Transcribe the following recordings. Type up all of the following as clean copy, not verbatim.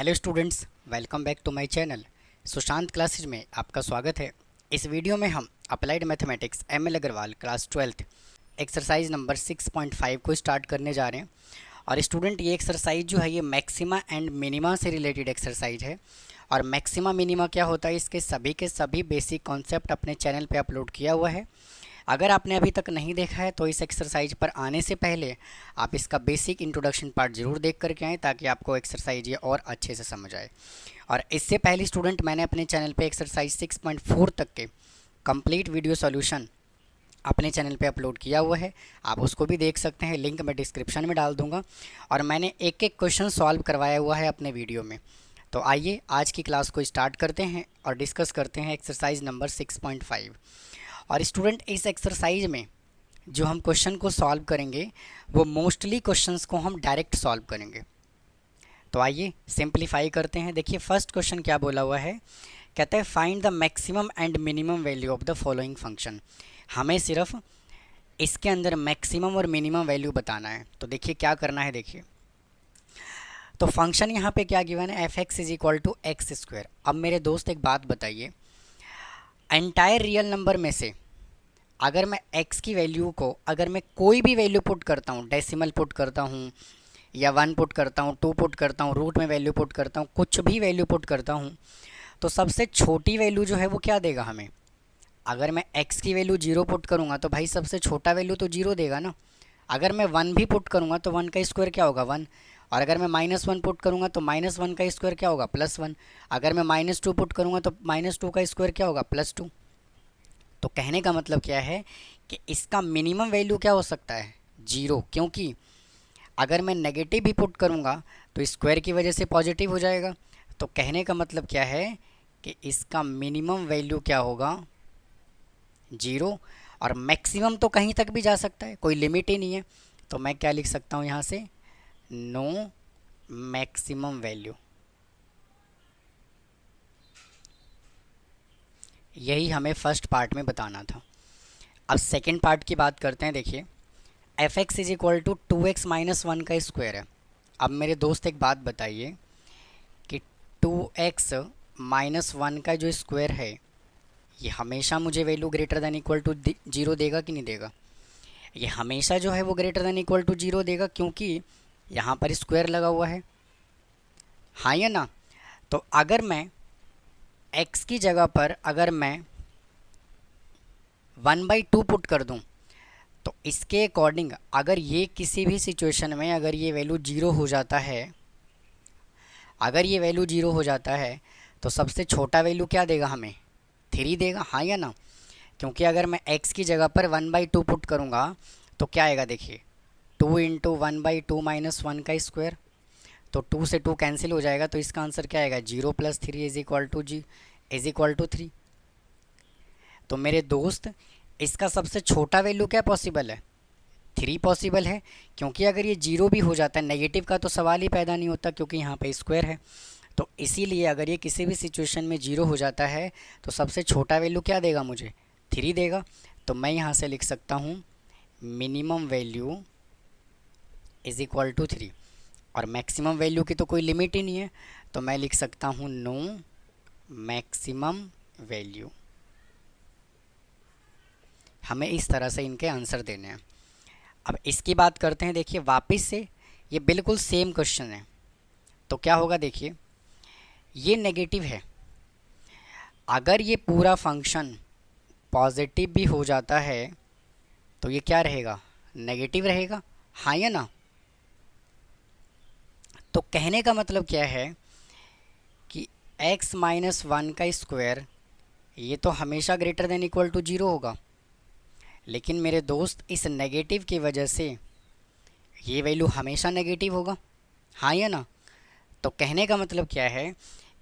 Hello students, welcome back to my channel Sushant classes में आपका स्वागत है। इस वीडियो में हम applied mathematics ML Agarwal class 12th exercise number 6.5 को स्टार्ट करने जा रहे हैं। और स्टूडेंट, ये एक्सरसाइज जो है ये मैक्सिमा एंड मिनिमा से रिलेटेड एक्सरसाइज है। और मैक्सिमा मिनिमा क्या होता है, इसके सभी के सभी बेसिक कॉन्सेप्ट अपने चैनल पे अपलोड किया हुआ है। अगर आपने अभी तक नहीं देखा है तो इस एक्सरसाइज पर आने से पहले आप इसका बेसिक इंट्रोडक्शन पार्ट ज़रूर देख करके आएँ, ताकि आपको एक्सरसाइज ये और अच्छे से समझ आए। और इससे पहले स्टूडेंट, मैंने अपने चैनल पे एक्सरसाइज 6.4 तक के कंप्लीट वीडियो सॉल्यूशन अपने चैनल पे अपलोड किया हुआ है, आप उसको भी देख सकते हैं। लिंक मैं डिस्क्रिप्शन में डाल दूंगा। और मैंने एक एक क्वेश्चन सॉल्व करवाया हुआ है अपने वीडियो में। तो आइए आज की क्लास को स्टार्ट करते हैं और डिस्कस करते हैं एक्सरसाइज नंबर 6.5। और स्टूडेंट, इस एक्सरसाइज में जो हम क्वेश्चन को सॉल्व करेंगे वो मोस्टली क्वेश्चंस को हम डायरेक्ट सॉल्व करेंगे। तो आइए सिंप्लीफाई करते हैं। देखिए फर्स्ट क्वेश्चन क्या बोला हुआ है, कहता है find the maximum and minimum value of the following function. हमें सिर्फ इसके अंदर मैक्सिमम और मिनिमम वैल्यू बताना है। तो देखिए क्या करना है। देखिए तो फंक्शन यहाँ पे क्या गिवन है, f x is equal to x square. अब मेरे दोस्त एक बात बताइए, एंटायर रियल नंबर में से अगर मैं x की वैल्यू को, अगर मैं कोई भी वैल्यू पुट करता हूँ, डेसिमल पुट करता हूँ या 1 पुट करता हूँ, 2 पुट करता हूँ, रूट में वैल्यू पुट करता हूँ, कुछ भी वैल्यू पुट करता हूँ, तो सबसे छोटी वैल्यू जो है वो क्या देगा हमें। अगर मैं x की वैल्यू 0 पुट करूँगा तो भाई सबसे छोटा वैल्यू तो 0 देगा ना। अगर मैं 1 भी पुट करूँगा तो 1 का स्क्वायर क्या होगा, 1। और अगर मैं -1 पुट करूँगा तो -1 का स्क्वायर क्या होगा, +1। अगर मैं -2 पुट करूँगा तो -2 का स्क्वायर क्या होगा, +2। तो कहने का मतलब क्या है कि इसका मिनिमम वैल्यू क्या हो सकता है, 0। क्योंकि अगर मैं नेगेटिव भी पुट करूँगा तो स्क्वायर की वजह से पॉजिटिव हो जाएगा। तो कहने का मतलब क्या है कि इसका मिनिमम वैल्यू क्या होगा, 0। और मैक्सिमम तो कहीं तक भी जा सकता है, कोई लिमिट ही नहीं है। तो मैं क्या लिख सकता हूँ यहाँ से, नो मैक्सिमम वैल्यू। यही हमें फर्स्ट पार्ट में बताना था। अब सेकेंड पार्ट की बात करते हैं। देखिए f x is equal to 2x minus 1 का स्क्वायर है। अब मेरे दोस्त एक बात बताइए कि 2x माइनस 1 का जो स्क्वायर है ये हमेशा मुझे value greater than equal to 0 देगा कि नहीं देगा। ये हमेशा जो है वो ग्रेटर दैन इक्वल टू 0 देगा, क्योंकि यहाँ पर स्क्वायर लगा हुआ है, हाँ या ना। तो अगर मैं x की जगह पर अगर मैं 1/2 पुट कर दूँ तो इसके अकॉर्डिंग अगर ये किसी भी सिचुएशन में अगर ये वैल्यू 0 हो जाता है, अगर ये वैल्यू 0 हो जाता है तो सबसे छोटा वैल्यू क्या देगा हमें, 3 देगा, हाँ या ना। क्योंकि अगर मैं x की जगह पर 1/2 पुट करूँगा तो क्या आएगा, देखिए 2 इंटू 1/2 माइनस 1 का स्क्वायर। तो 2 से 2 कैंसिल हो जाएगा, तो इसका आंसर क्या आएगा, 0 + 3 इज इक्वल टू 3। तो मेरे दोस्त इसका सबसे छोटा वैल्यू क्या पॉसिबल है, 3 पॉसिबल है। क्योंकि अगर ये 0 भी हो जाता है, नेगेटिव का तो सवाल ही पैदा नहीं होता, क्योंकि यहाँ पे स्क्वायर है। तो इसीलिए अगर ये किसी भी सिचुएशन में 0 हो जाता है तो सबसे छोटा वैल्यू क्या देगा मुझे, 3 देगा। तो मैं यहाँ से लिख सकता हूँ minimum value is equal to 3। और मैक्सिमम वैल्यू की तो कोई लिमिट ही नहीं है, तो मैं लिख सकता हूँ नो मैक्सिमम वैल्यू। हमें इस तरह से इनके आंसर देने हैं। अब इसकी बात करते हैं। देखिए वापस से ये बिल्कुल सेम क्वेश्चन है। तो क्या होगा, देखिए ये नेगेटिव है, अगर ये पूरा फंक्शन पॉजिटिव भी हो जाता है तो ये क्या रहेगा, नेगेटिव रहेगा, हाँ या ना। तो कहने का मतलब क्या है कि x माइनस 1 का स्क्वायर ये तो हमेशा ग्रेटर देन इक्वल टू 0 होगा। लेकिन मेरे दोस्त इस नेगेटिव की वजह से ये वैल्यू हमेशा नेगेटिव होगा, हाँ या ना। तो कहने का मतलब क्या है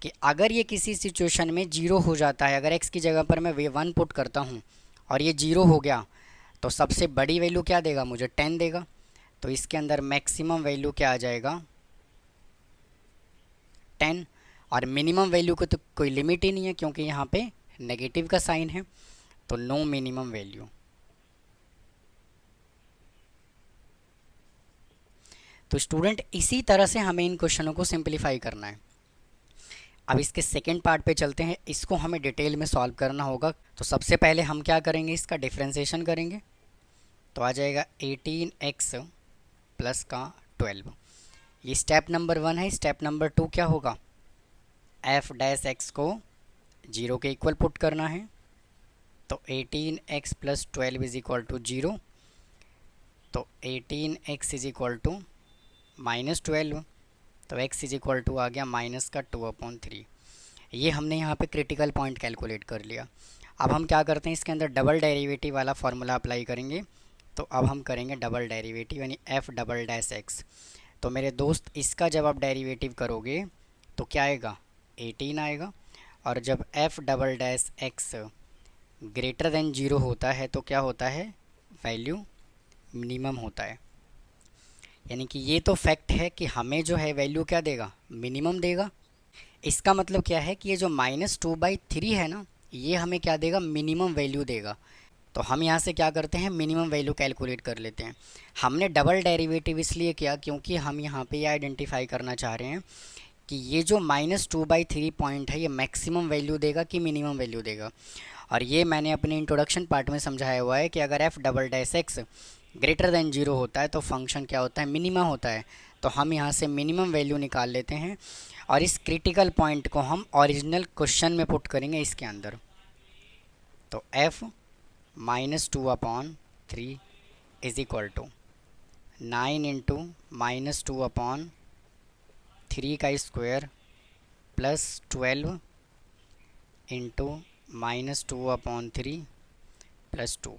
कि अगर ये किसी सिचुएशन में 0 हो जाता है, अगर x की जगह पर मैं 1 पुट करता हूँ और ये 0 हो गया तो सबसे बड़ी वैल्यू क्या देगा मुझे, 10 देगा। तो इसके अंदर मैक्सिमम वैल्यू क्या आ जाएगा, 10। और मिनिमम वैल्यू को तो कोई लिमिट ही नहीं है, क्योंकि यहाँ पे नेगेटिव का साइन है। तो नो मिनिमम वैल्यू। तो स्टूडेंट इसी तरह से हमें इन क्वेश्चनों को सिंप्लीफाई करना है। अब इसके सेकेंड पार्ट पे चलते हैं, इसको हमें डिटेल में सॉल्व करना होगा। तो सबसे पहले हम क्या करेंगे, इसका डिफ्रेंसिएशन करेंगे। तो आ जाएगा 18x प्लस का 12। ये स्टेप नंबर 1 है। स्टेप नंबर 2 क्या होगा, f डैश x को 0 के इक्वल पुट करना है। तो 18x plus 12 is equal to 0। तो 18x इज इक्वल टू -12। तो x इज इक्वल टू आ गया माइनस का 2/3। ये हमने यहाँ पे क्रिटिकल पॉइंट कैलकुलेट कर लिया। अब हम क्या करते हैं, इसके अंदर डबल डेरिवेटिव वाला फार्मूला अप्लाई करेंगे। तो अब हम करेंगे डबल डेरिवेटिव यानी f डबल डैश x। तो मेरे दोस्त इसका जब आप डेरिवेटिव करोगे तो क्या आएगा, 18 आएगा। और जब f double dash x greater than 0 होता है तो क्या होता है, वैल्यू मिनिमम होता है। यानी कि ये तो फैक्ट है कि हमें जो है वैल्यू क्या देगा, मिनिमम देगा। इसका मतलब क्या है कि ये जो -2/3 है ना, ये हमें क्या देगा, मिनिमम वैल्यू देगा। तो हम यहाँ से क्या करते हैं, मिनिमम वैल्यू कैलकुलेट कर लेते हैं। हमने डबल डेरिवेटिव इसलिए किया क्योंकि हम यहाँ पे ये आइडेंटिफाई करना चाह रहे हैं कि ये जो -2/3 पॉइंट है ये मैक्सिमम वैल्यू देगा कि मिनिमम वैल्यू देगा। और ये मैंने अपने इंट्रोडक्शन पार्ट में समझाया हुआ है कि अगर f double dash x greater than 0 होता है तो फंक्शन क्या होता है, मिनिमम होता है। तो हम यहाँ से मिनिमम वैल्यू निकाल लेते हैं और इस क्रिटिकल पॉइंट को हम ओरिजिनल क्वेश्चन में पुट करेंगे इसके अंदर। तो f -2/3 is equal to 9 into -2/3 का स्क्वायर प्लस 12 इंटू -2/3 प्लस 2।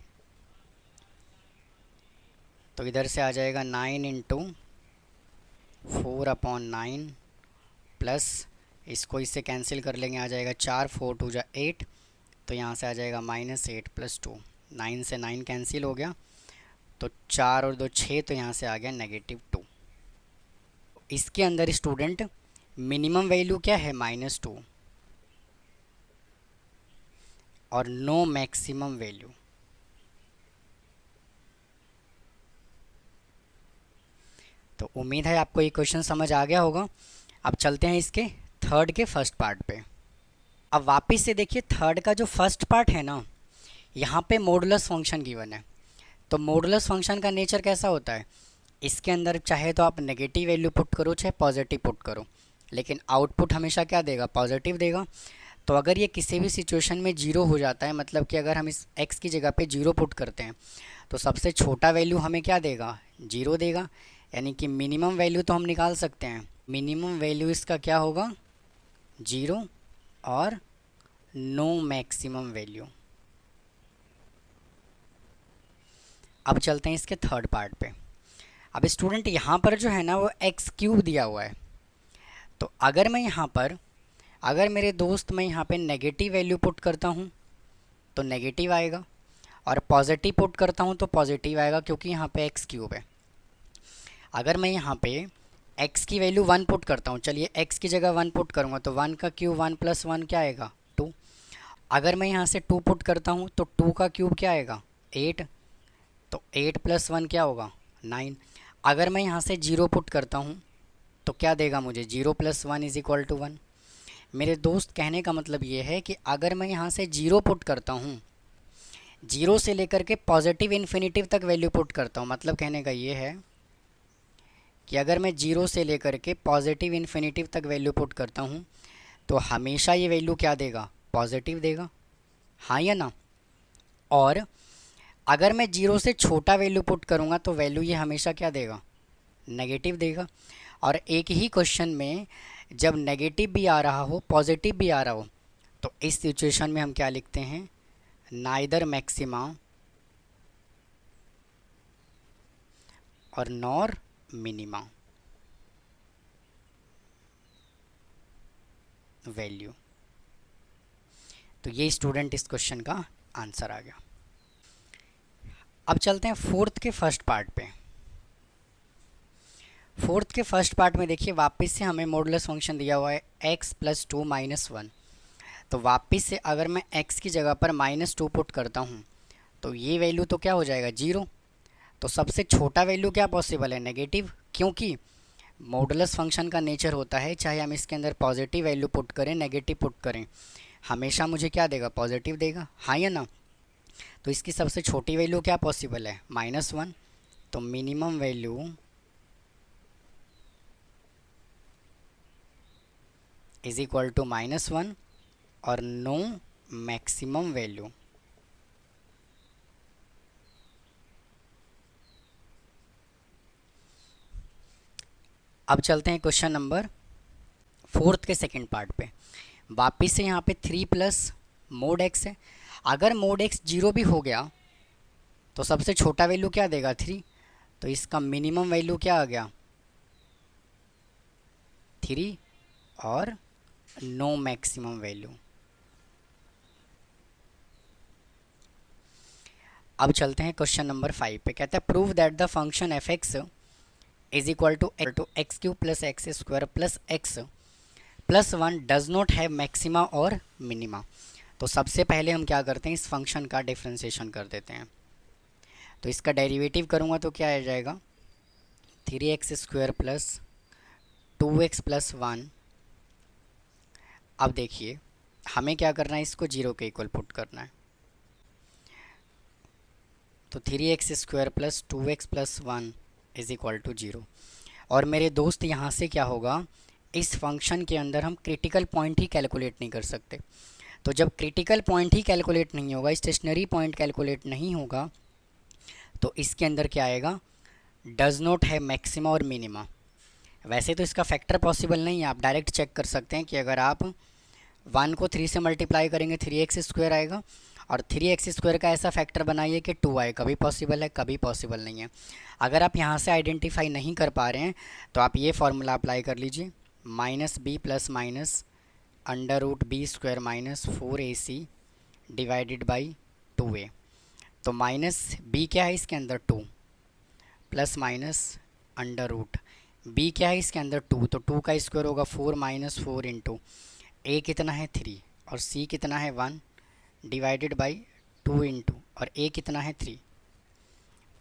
तो इधर से आ जाएगा 9 इंटू 4/9 प्लस इसको इससे कैंसिल कर लेंगे, आ जाएगा 4 4 2 जा 8। तो यहाँ से आ जाएगा -8 प्लस 2। 9 से 9 कैंसिल हो गया तो 4 और 2 6। तो यहाँ से आ गया -2। इसके अंदर स्टूडेंट मिनिमम वैल्यू क्या है, -2 और नो मैक्सिमम वैल्यू। तो उम्मीद है आपको ये क्वेश्चन समझ आ गया होगा। अब चलते हैं इसके थर्ड के फर्स्ट पार्ट पे। अब वापस से देखिए, थर्ड का जो फर्स्ट पार्ट है ना, यहाँ पे मॉडुलस फंक्शन गिवन है। तो मॉडुलस फंक्शन का नेचर कैसा होता है, इसके अंदर चाहे तो आप नेगेटिव वैल्यू पुट करो चाहे पॉजिटिव पुट करो, लेकिन आउटपुट हमेशा क्या देगा, पॉजिटिव देगा। तो अगर ये किसी भी सिचुएशन में 0 हो जाता है, मतलब कि अगर हम इस x की जगह पे 0 पुट करते हैं तो सबसे छोटा वैल्यू हमें क्या देगा, 0 देगा। यानी कि मिनिमम वैल्यू तो हम निकाल सकते हैं, मिनिमम वैल्यू इसका क्या होगा, 0 और नो मैक्सिमम वैल्यू। अब चलते हैं इसके थर्ड पार्ट पे। अब स्टूडेंट यहाँ पर जो है ना वो x³ दिया हुआ है। तो अगर मैं यहाँ पर, अगर मेरे दोस्त मैं यहाँ पे नेगेटिव वैल्यू पुट करता हूँ तो नेगेटिव आएगा, और पॉजिटिव पुट करता हूँ तो पॉजिटिव आएगा, क्योंकि यहाँ पे x³ है। अगर मैं यहाँ पे x की वैल्यू 1 पुट करता हूँ, चलिए x की जगह 1 पुट करूँगा तो 1 का क्यूब 1 + 1 क्या आएगा, 2। अगर मैं यहाँ से 2 पुट करता हूँ तो 2 का क्यूब क्या आएगा, 8। तो 8 + 1 क्या होगा, 9। अगर मैं यहाँ से 0 पुट करता हूँ तो क्या देगा मुझे, 0 + 1 = 1। मेरे दोस्त कहने का मतलब ये है कि अगर मैं यहाँ से 0 पुट करता हूँ, 0 से लेकर के पॉजिटिव इन्फिनिटिव तक वैल्यू पुट करता हूँ, मतलब कहने का ये है कि अगर मैं 0 से लेकर के पॉजिटिव इन्फिनिटिव तक वैल्यू पुट करता हूँ तो हमेशा ये वैल्यू क्या देगा, पॉजिटिव देगा, हाँ या ना। और अगर मैं 0 से छोटा वैल्यू पुट करूँगा तो वैल्यू ये हमेशा क्या देगा, नेगेटिव देगा। और एक ही क्वेश्चन में जब नेगेटिव भी आ रहा हो पॉजिटिव भी आ रहा हो तो इस सिचुएशन में हम क्या लिखते हैं, नाइदर मैक्सिमा और नॉर मिनिमा वैल्यू। तो ये स्टूडेंट इस क्वेश्चन का आंसर आ गया। अब चलते हैं फोर्थ के फर्स्ट पार्ट पे। फोर्थ के फर्स्ट पार्ट में देखिए वापस से हमें मॉडुलस फंक्शन दिया हुआ है x + 2 - 1। तो वापस से अगर मैं x की जगह पर -2 पुट करता हूँ तो ये वैल्यू तो क्या हो जाएगा, 0। तो सबसे छोटा वैल्यू क्या पॉसिबल है, नेगेटिव, क्योंकि मॉडुलस फंक्शन का नेचर होता है, चाहे हम इसके अंदर पॉजिटिव वैल्यू पुट करें नेगेटिव पुट करें, हमेशा मुझे क्या देगा, पॉजिटिव देगा, हाँ या ना। तो इसकी सबसे छोटी वैल्यू क्या पॉसिबल है, -1। तो minimum value is equal to -1 और नो मैक्सिमम वैल्यू। अब चलते हैं क्वेश्चन नंबर 4 के सेकंड पार्ट पे। वापिस से यहाँ पे 3 प्लस मोड एक्स है। अगर मोड एक्स 0 भी हो गया तो सबसे छोटा वैल्यू क्या देगा, 3। तो इसका मिनिमम वैल्यू क्या आ गया, 3 और नो मैक्सिमम वैल्यू। अब चलते हैं क्वेश्चन नंबर 5 पे। कहता है prove that the function f x is equal to x cube plus x square plus x plus 1 does not have maxima और मिनिमा। तो सबसे पहले हम क्या करते हैं, इस फंक्शन का डिफ्रेंसिएशन कर देते हैं। तो इसका डेरिवेटिव करूँगा तो क्या आ जाएगा, 3x square plus 2x plus 1। अब देखिए हमें क्या करना है, इसको 0 के इक्वल पुट करना है। तो 3x square plus 2x plus 1 is equal to 0। और मेरे दोस्त यहाँ से क्या होगा, इस फंक्शन के अंदर हम क्रिटिकल पॉइंट ही कैलकुलेट नहीं कर सकते। तो जब क्रिटिकल पॉइंट ही कैलकुलेट नहीं होगा, स्टेशनरी पॉइंट कैलकुलेट नहीं होगा, तो इसके अंदर क्या आएगा, डज नॉट है मैक्सिमा और मिनिमा। वैसे तो इसका फैक्टर पॉसिबल नहीं है, आप डायरेक्ट चेक कर सकते हैं कि अगर आप 1 को 3 से मल्टीप्लाई करेंगे 3x स्क्वायर आएगा, और 3x स्क्वायर का ऐसा फैक्टर बनाइए कि 2 आए, कभी पॉसिबल है, कभी पॉसिबल नहीं है। अगर आप यहाँ से आइडेंटिफाई नहीं कर पा रहे हैं तो आप ये फार्मूला अप्लाई कर लीजिए, -b plus minus √b square minus 4ac divided by 2a। तो -b क्या है इसके अंदर, 2 प्लस माइनस √b क्या है इसके अंदर, 2। तो 2 का स्क्वायर होगा 4 माइनस 4 इंटू a कितना है 3 और c कितना है 1 डिवाइडेड बाई 2 इंटू और a कितना है 3।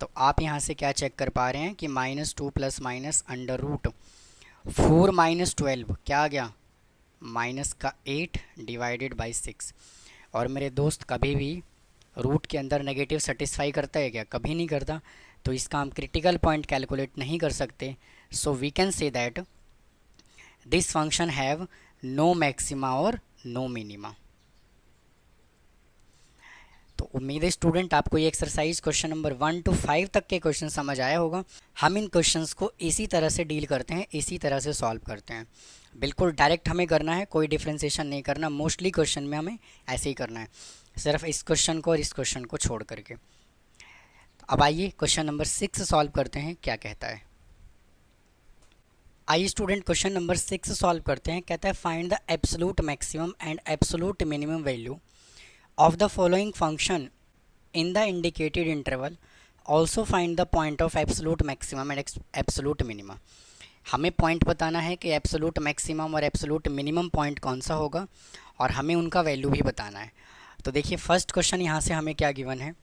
तो आप यहाँ से क्या चेक कर पा रहे हैं कि -2 प्लस माइनस √4 माइनस 12 क्या आ गया, -8 डिवाइडेड बाई 6। और मेरे दोस्त कभी भी रूट के अंदर नेगेटिव सेटिस्फाई करता है क्या, कभी नहीं करता। तो इसका हम क्रिटिकल पॉइंट कैलकुलेट नहीं कर सकते। So we can say that this function have no maxima और नो मिनिमा। तो उम्मीद है स्टूडेंट आपको ये एक्सरसाइज क्वेश्चन नंबर 1 to 5 तक के क्वेश्चन समझ आया होगा। हम इन क्वेश्चंस को इसी तरह से डील करते हैं, इसी तरह से सॉल्व करते हैं। बिल्कुल डायरेक्ट हमें करना है, कोई डिफ्रेंसिएशन नहीं करना। मोस्टली क्वेश्चन में हमें ऐसे ही करना है, सिर्फ इस क्वेश्चन को और इस क्वेश्चन को छोड़ करके। अब आइए क्वेश्चन नंबर 6 सॉल्व करते हैं, क्या कहता है। आइए स्टूडेंट क्वेश्चन नंबर 6 सॉल्व करते हैं। कहता है find the absolute maximum and absolute minimum value of the following function in the indicated interval, also find the point of absolute maximum and absolute minimum। हमें पॉइंट बताना है कि absolute maximum और absolute minimum point कौन सा होगा और हमें उनका वैल्यू भी बताना है। तो देखिए फर्स्ट क्वेश्चन यहाँ से हमें क्या गिवन है,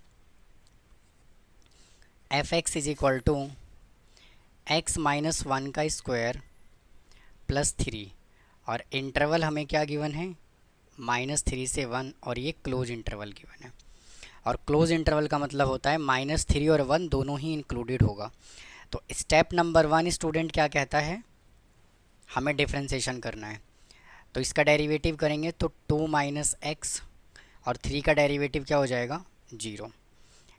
f x is equal to x minus 1 का स्क्वायर प्लस 3 और इंटरवल हमें क्या गिवन है, -3 से 1 और ये क्लोज इंटरवल गिवन है। और क्लोज इंटरवल का मतलब होता है -3 और 1 दोनों ही इंक्लूडेड होगा। तो स्टेप नंबर 1 स्टूडेंट क्या कहता है, हमें डिफ्रेंसिएशन करना है। तो इसका डेरिवेटिव करेंगे तो 2 माइनस एक्स और 3 का डेरिवेटिव क्या हो जाएगा, 0।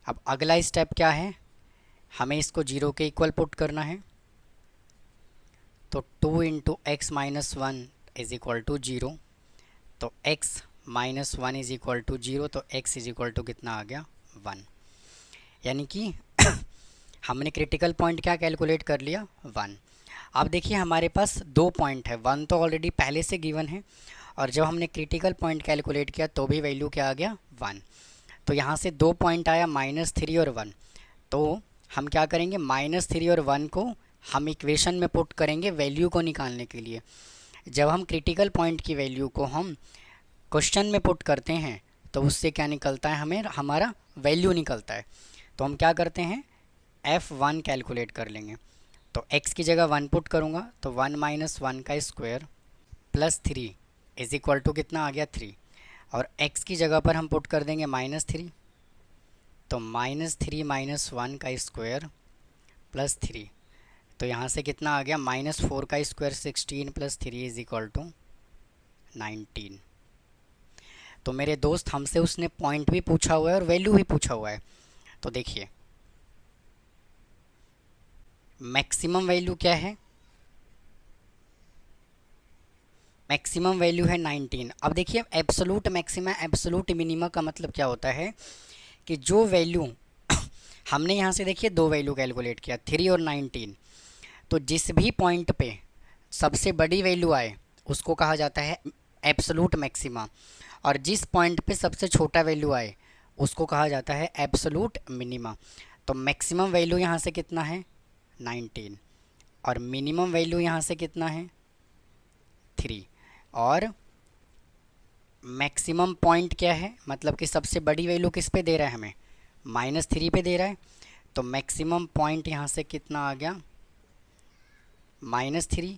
अब अगला स्टेप क्या है, हमें इसको 0 के इक्वल पुट करना है। तो 2 into x minus 1 is equal to 0। तो x minus 1 is equal to 0, तो x इज इक्वल टू कितना आ गया, 1। यानी कि हमने क्रिटिकल पॉइंट क्या कैलकुलेट कर लिया, 1। अब देखिए हमारे पास 2 पॉइंट है, 1 तो ऑलरेडी पहले से गिवन है और जब हमने क्रिटिकल पॉइंट कैलकुलेट किया तो भी वैल्यू क्या आ गया, 1। तो यहाँ से 2 पॉइंट आया -3 और 1। तो हम क्या करेंगे, -3 और 1 को हम इक्वेशन में पुट करेंगे वैल्यू को निकालने के लिए। जब हम क्रिटिकल पॉइंट की वैल्यू को हम क्वेश्चन में पुट करते हैं तो उससे क्या निकलता है, हमें हमारा वैल्यू निकलता है। तो हम क्या करते हैं, F1 कैलकुलेट कर लेंगे। तो x की जगह 1 पुट करूँगा तो 1 माइनस 1 का square plus 3 is equal to कितना आ गया 3। और x की जगह पर हम पुट कर देंगे -3, तो -3 माइनस 1 का स्क्वायर प्लस 3। तो यहाँ से कितना आ गया -4 का square 16 plus 3 is equal to 19। तो मेरे दोस्त हमसे उसने पॉइंट भी पूछा हुआ है और वैल्यू भी पूछा हुआ है। तो देखिए मैक्सिमम वैल्यू क्या है, मैक्सिमम वैल्यू है 19। अब देखिए एब्सोलूट मैक्सिमा एब्सोलूट मिनिमा का मतलब क्या होता है कि जो वैल्यू हमने यहाँ से देखिए दो वैल्यू कैलकुलेट किया 3 और 19, तो जिस भी पॉइंट पे सबसे बड़ी वैल्यू आए उसको कहा जाता है एब्सोलूट मैक्सिमा, और जिस पॉइंट पे सबसे छोटा वैल्यू आए उसको कहा जाता है एब्सोलूट मिनिमा। तो मैक्सिमम वैल्यू यहाँ से कितना है 19 और मिनिमम वैल्यू यहाँ से कितना है 3। और मैक्सिमम पॉइंट क्या है, मतलब कि सबसे बड़ी वैल्यू किस पे दे रहा है हमें -3 पे दे रहा है। तो मैक्सिमम पॉइंट यहाँ से कितना आ गया -3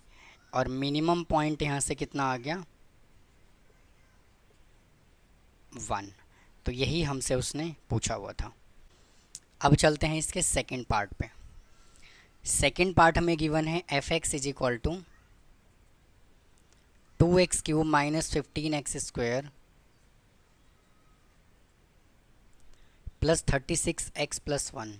और मिनिमम पॉइंट यहाँ से कितना आ गया 1। तो यही हमसे उसने पूछा हुआ था। अब चलते हैं इसके सेकंड पार्ट पे। सेकंड पार्ट हमें गिवन है f(x) is equal to 2x³ minus 15x square plus 36x plus 1।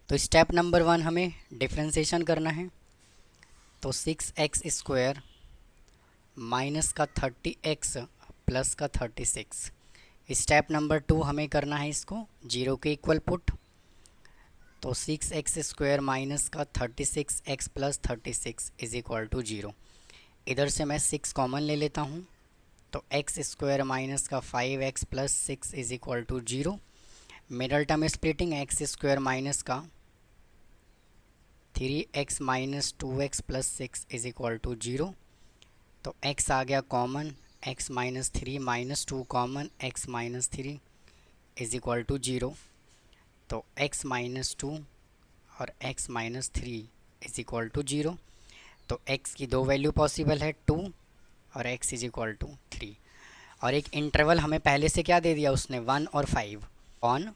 तो स्टेप नंबर 1 हमें डिफ्रेंशिएशन करना है। तो 6x स्क्वायर माइनस का 30x प्लस का 36। स्टेप नंबर 2 हमें करना है इसको 0 के इक्वल पुट। तो 6x स्क्वायर माइनस का 36x plus 36 is equal to 0। इधर से मैं 6 कॉमन ले लेता हूँ, तो x स्क्वायर माइनस का 5x plus 6 is equal to 0। Middle term splitting x square minus का 3x minus 2x plus 6 is equal to 0। तो x आ गया common, x minus 3 minus 2 common, x minus 3 is equal to 0। तो x minus 2 और x minus 3 is equal to 0। तो x की दो value possible है 2 और x इज इक्वल टू 3। और एक इंटरवल हमें पहले से क्या दे दिया उसने 1 और 5 ऑन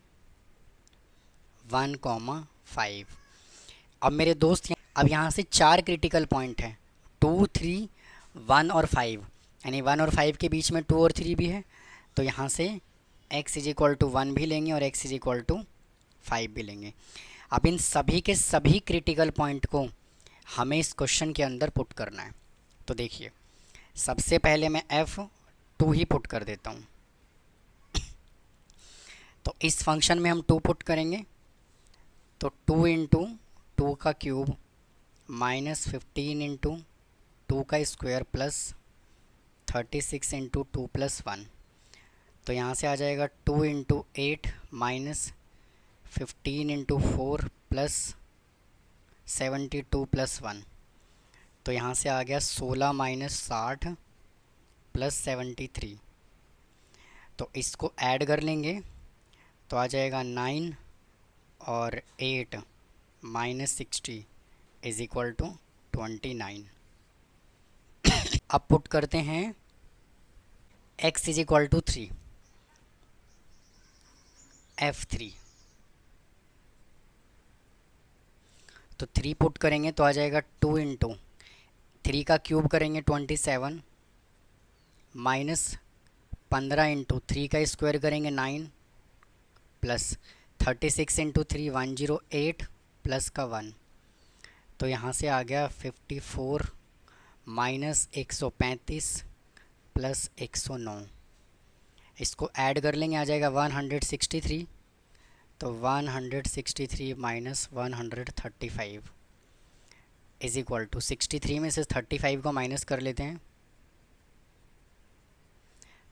1,5। अब मेरे दोस्त अब यहाँ से 4 क्रिटिकल पॉइंट हैं 2, 3, 1 और 5, यानी 1 और 5 के बीच में 2 और 3 भी है। तो यहाँ से x इज इक्वल टू 1 भी लेंगे और x इज इक्वल टू 5 भी लेंगे। अब इन सभी के सभी क्रिटिकल पॉइंट को हमें इस क्वेश्चन के अंदर पुट करना है। तो देखिए सबसे पहले मैं f2 ही पुट कर देता हूँ। तो इस फंक्शन में हम 2 पुट करेंगे, तो 2 इंटू 2 का क्यूब माइनस 15 इंटू 2 का स्क्वायर प्लस 36 इंटू 2 प्लस 1। तो यहाँ से आ जाएगा 2 into 8 minus 15 into 4 plus 72 plus 1। तो यहाँ से आ गया 16 माइनस 60 प्लस 73। तो इसको ऐड कर लेंगे तो आ जाएगा 9 और 8 माइनस 60 इज इक्वल टू 29। अब पुट करते हैं x is equal to 3, f3। तो 3 पुट करेंगे तो आ जाएगा 2 इंटू 3 का क्यूब करेंगे 27 माइनस 15 इंटू 3 का स्क्वायर करेंगे 9 प्लस 36 इंटू 3 108 प्लस का 1। तो यहाँ से आ गया 54 माइनस 135 प्लस 109। इसको ऐड कर लेंगे आ जाएगा 163। तो 163 माइनस 135 इज इक्वल टू 63 में से 35 को माइनस कर लेते हैं।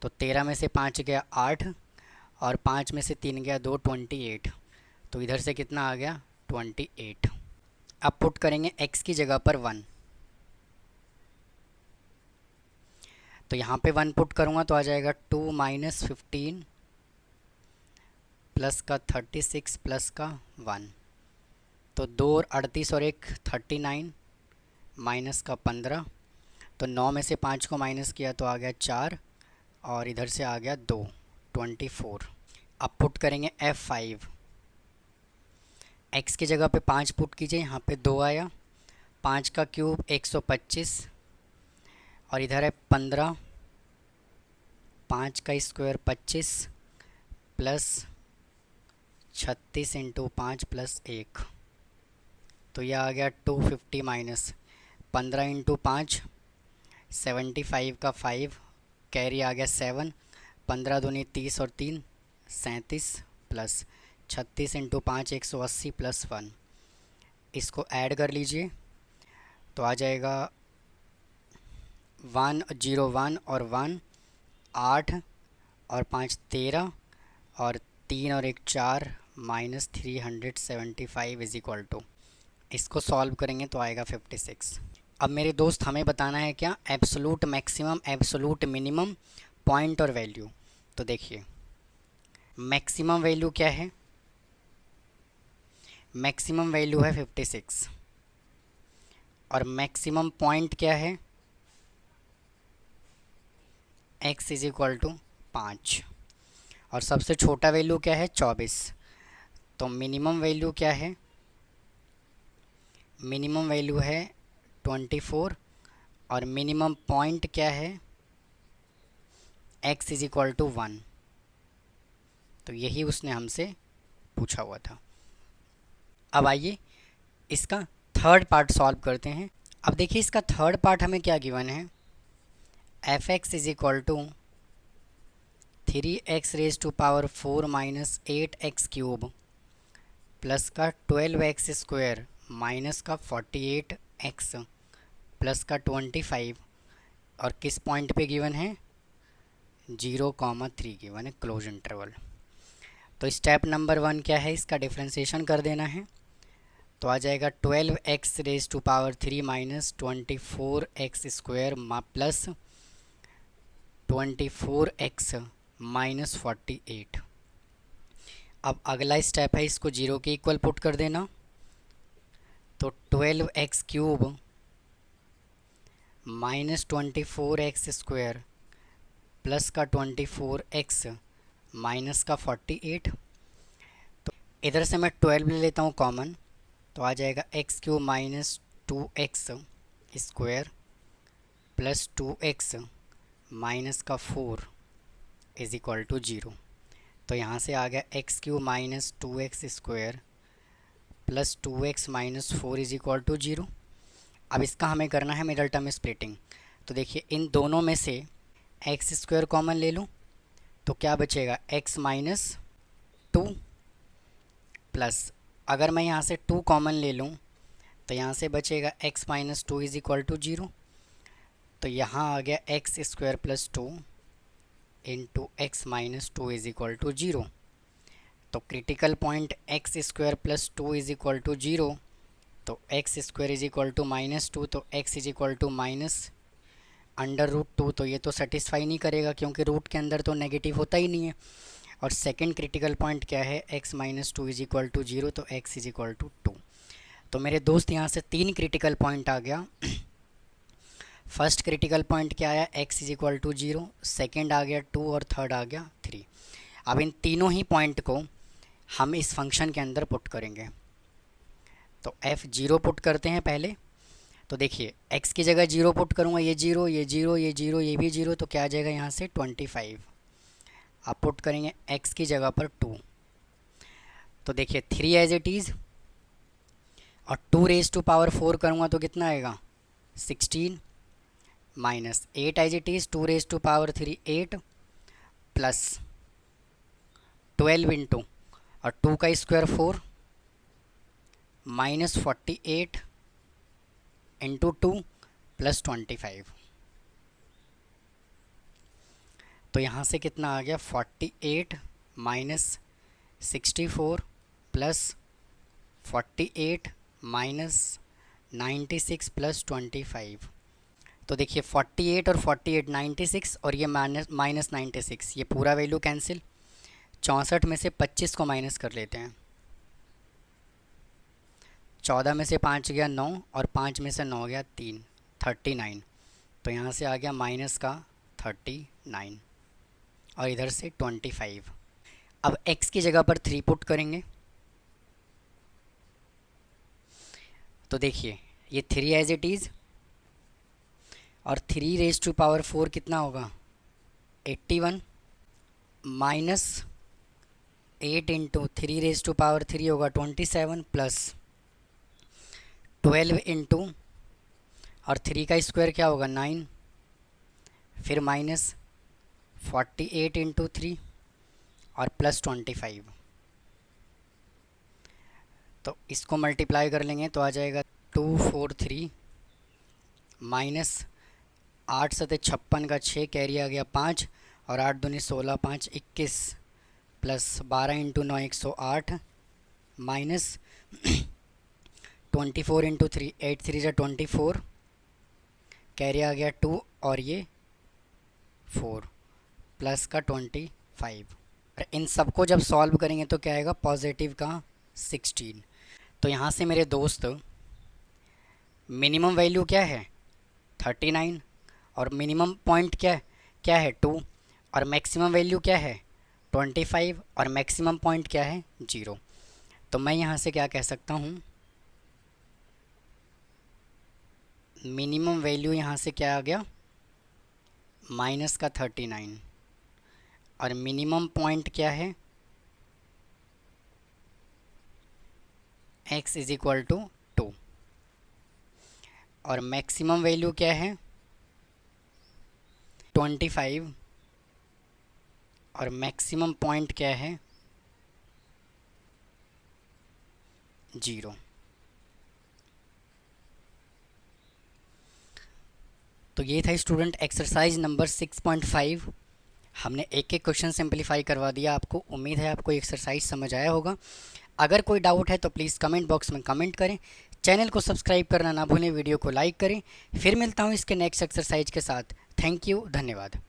तो 13 में से 5 गया 8 और 5 में से 3 गया 2 28। तो इधर से कितना आ गया 28। अब पुट करेंगे x की जगह पर 1। तो यहाँ पे 1 पुट करूँगा तो आ जाएगा 2 माइनस 15 प्लस का 36 प्लस का 1। तो 2 और 38 और 1 39 माइनस का 15, तो 9 में से 5 को माइनस किया तो आ गया 4 और इधर से आ गया 2 24। अब पुट करेंगे F5, x की जगह पे 5 पुट कीजिए, यहाँ पे 2 आया, 5 का क्यूब 125 और इधर है 15, 5 का स्क्वायर 25 प्लस 36 इंटू 5 प्लस 1, तो यह आ गया 250 माइनस 15 इंटू 5 75 का 5, कैरी आ गया 7, 15 दूनी 30 और 3 37 प्लस 36 इंटू 5 180 प्लस 1, इसको ऐड कर लीजिए तो आ जाएगा 101 और 1 8 और 5 13 और 3 और 1 4 माइनस 375 इज इक्वल टू, इसको सॉल्व करेंगे तो आएगा 56। अब मेरे दोस्त हमें बताना है क्या, absolute maximum, absolute minimum, point और वैल्यू। तो देखिए मैक्सिमम वैल्यू क्या है, मैक्सिमम वैल्यू है 56 और मैक्सिमम पॉइंट क्या है, x इज इक्वल टू 5 और सबसे छोटा वैल्यू क्या है 24। तो मिनिमम वैल्यू क्या है, मिनिमम वैल्यू है 24 और मिनिमम पॉइंट क्या है, x इज इक्वल टू 1। तो यही उसने हमसे पूछा हुआ था। अब आइए इसका थर्ड पार्ट सॉल्व करते हैं। अब देखिए इसका थर्ड पार्ट हमें क्या गिवन है, f(x) is equal to 3x raise to power 4 minus 8x cube plus का 12x स्क्वायर माइनस का 48x प्लस का 25 और किस पॉइंट पे गिवन है, 0,3 गिवन है, क्लोज इंटरवल। तो स्टेप नंबर 1 क्या है, इसका डिफ्रेंशिएशन कर देना है, तो आ जाएगा 12x raise to power 3 minus 24x square plus 24x minus 48। अब अगला स्टेप है इसको 0 के इक्वल पुट कर देना, तो 12x cube minus 24x square plus का 24x माइनस का 48। तो इधर से मैं 12 ले लेता हूँ कॉमन, तो आ जाएगा x cube minus 2x square plus 2x minus का 4 इज इक्वल टू 0। तो यहाँ से आ गया x cube minus 2x square plus 2x minus 4 is equal to 0। अब इसका हमें करना है मिडल टर्म स्प्लिटिंग। तो देखिए इन दोनों में से x स्क्वायर कॉमन ले लूँ तो क्या बचेगा, x माइनस 2 प्लस, अगर मैं यहाँ से 2 कॉमन ले लूँ तो यहाँ से बचेगा x minus 2 is equal to 0। तो यहाँ आ गया x square plus 2 into x minus 2 is equal to 0। तो critical point x square plus 2 is equal to 0, तो x square is equal to minus 2, तो x is equal to minus under root 2। तो ये तो सेटिस्फाई नहीं करेगा क्योंकि root के अंदर तो नेगेटिव होता ही नहीं है। और सेकंड क्रिटिकल पॉइंट क्या है, x minus 2 is equal to 0, तो x इज इक्वल टू 2। तो मेरे दोस्त यहाँ से 3 क्रिटिकल पॉइंट आ गया। फर्स्ट क्रिटिकल पॉइंट क्या आया, x is equal to 0, second आ गया 2 और थर्ड आ गया 3। अब इन तीनों ही पॉइंट को हम इस फंक्शन के अंदर पुट करेंगे। तो f0 पुट करते हैं पहले। तो देखिए x की जगह 0 पुट करूँगा, ये 0 ये 0 ये 0 ये भी 0, तो क्या आ जाएगा यहाँ से 25। अब पुट करेंगे x की जगह पर 2। तो देखिए 3 एज इट इज़ और 2 रेज टू पावर 4 करूँगा तो कितना आएगा 16 minus 8 as it is 2 raise to power 3 8 plus 12 into और 2 का स्क्वायर 4 माइनस 48 इंटू 2 प्लस 25। तो यहाँ से कितना आ गया 48 माइनस 64 प्लस 48 माइनस 96 प्लस 25। तो देखिए 48 और 48 96 और ये माइनस 96, ये पूरा वैल्यू कैंसिल। 64 में से 25 को माइनस कर लेते हैं 14 में से 5 गया 9 और 5 में से 9 गया 3, 39। तो यहाँ से आ गया माइनस का 39 और इधर से 25। अब x की जगह पर 3 पुट करेंगे तो देखिए ये 3 एज इट इज़ और 3 रेज टू पावर 4 कितना होगा 81 minus 8 into 3 raise to power 3 होगा 27 प्लस 12 इंटू और 3 का स्क्वायर क्या होगा 9, फिर माइनस 48 इंटू 3 और प्लस 25। तो इसको मल्टीप्लाई कर लेंगे तो आ जाएगा 243 माइनस 8 सते 56 का 6 कैरी आ गया 5 और 8 दूनी 16 5 21 प्लस 12 इंटू 9 108 माइनस 24 इंटू 3 8 3 जा 24 कैरी आ गया 2 और ये 4 प्लस का 25। इन सबको जब सॉल्व करेंगे तो क्या आएगा पॉजिटिव का 16। तो यहाँ से मेरे दोस्त मिनिमम वैल्यू क्या है 39 और मिनिमम पॉइंट क्या है 2 और मैक्सिमम वैल्यू क्या है 25 और मैक्सिमम पॉइंट क्या है 0। तो मैं यहाँ से क्या कह सकता हूँ मिनिमम वैल्यू यहाँ से क्या आ गया माइनस का 39 और मिनिमम पॉइंट क्या है x इज इक्वल टू 2 और मैक्सिमम वैल्यू क्या है 25 और मैक्सिमम पॉइंट क्या है 0। तो ये था स्टूडेंट एक्सरसाइज नंबर 6.5। हमने एक एक क्वेश्चन सिंपलीफाई करवा दिया आपको। उम्मीद है आपको एक्सरसाइज समझ आया होगा। अगर कोई डाउट है तो प्लीज़ कमेंट बॉक्स में कमेंट करें। चैनल को सब्सक्राइब करना ना भूलें, वीडियो को लाइक करें। फिर मिलता हूँ इसके नेक्स्ट एक्सरसाइज के साथ। थैंक यू, धन्यवाद।